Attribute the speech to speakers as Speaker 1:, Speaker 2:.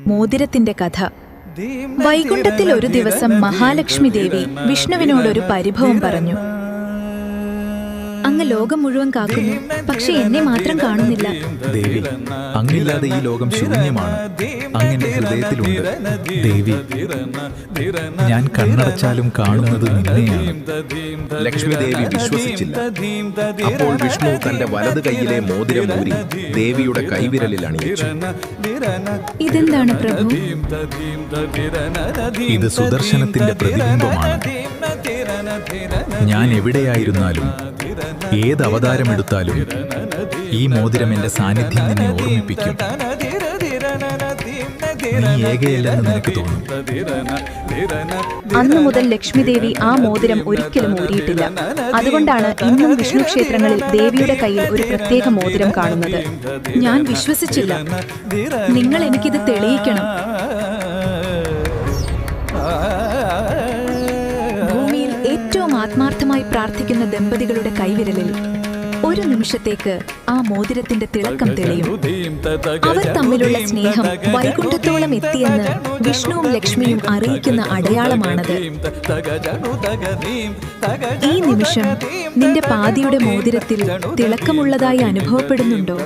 Speaker 1: മോതിരത്തിന്റെ കഥ. വൈകുണ്ഠത്തിൽ ഒരു ദിവസം മഹാലക്ഷ്മി ദേവി വിഷ്ണുവിനോടൊരു പരിഭവം പറഞ്ഞു. അങ്ങ് ലോകം മുഴുവൻ കാക്കുന്നു, പക്ഷെ എന്നെ മാത്രം കാണുന്നില്ല.
Speaker 2: ദേവി, അങ്ങില്ലാതെ ഈ ലോകം ശൂന്യമാണ്. അങ്ങെന്റെ ഹൃദയത്തിലുണ്ട്. ദേവി, ഞാൻ കണ്ണടച്ചാലും കാണുന്നത് നിന്നെയാണ്.
Speaker 3: ലക്ഷ്മി ദേവി വിശ്വസിച്ചില്ല. അപ്പോൾ വിഷ്ണു തന്റെ വലത് കൈയിലെ മോതിരം ഊരി ദേവിയുടെ കൈവിരലിൽ അണിയിച്ചു.
Speaker 1: ഇതെന്താണ് പ്രഭു?
Speaker 2: ഇത് സുദർശനത്തിന്റെ പ്രതിബിംബമാണ്. ഞാൻ എവിടെയായിരുന്നാലും ഏത് അവതാരമെടുത്താലും ഈ മോതിരം എന്റെ സാന്നിധ്യം നിന്നെ ഓർമ്മിപ്പിക്കും. നീ ഏകയല്ലെന്ന് നിനക്ക് തോന്നും.
Speaker 1: അന്നു മുതൽ ലക്ഷ്മി ദേവി ആ മോതിരം ഒരിക്കലും ഊരിയിട്ടില്ല. അതുകൊണ്ടാണ് ഇന്നും വിഷ്ണു ക്ഷേത്രങ്ങളിൽ ദേവിയുടെ കയ്യിൽ ഒരു പ്രത്യേക മോതിരം കാണുന്നത്. ഞാൻ വിശ്വസിച്ചില്ല. നിങ്ങൾ എനിക്കിത് തെളിയിക്കണം. ഭൂമിയിൽ ഏറ്റവും ആത്മാർത്ഥമായി പ്രാർത്ഥിക്കുന്ന ദമ്പതികളുടെ കൈവിരലിൽ ഒരു നിമിഷത്തേക്ക് ആ മോതിരത്തിന്റെ തിളക്കം തെളിയും. അവർ തമ്മിലുള്ള സ്നേഹം വൈകുണ്ഠത്തോളം എത്തിയെന്ന് വിഷ്ണുവും ലക്ഷ്മിയും അറിയിക്കുന്ന അടയാളമാണത്. ഈ നിമിഷം നിന്റെ പാതിയുടെ മോതിരത്തിൽ തിളക്കമുള്ളതായി അനുഭവപ്പെടുന്നുണ്ടോ?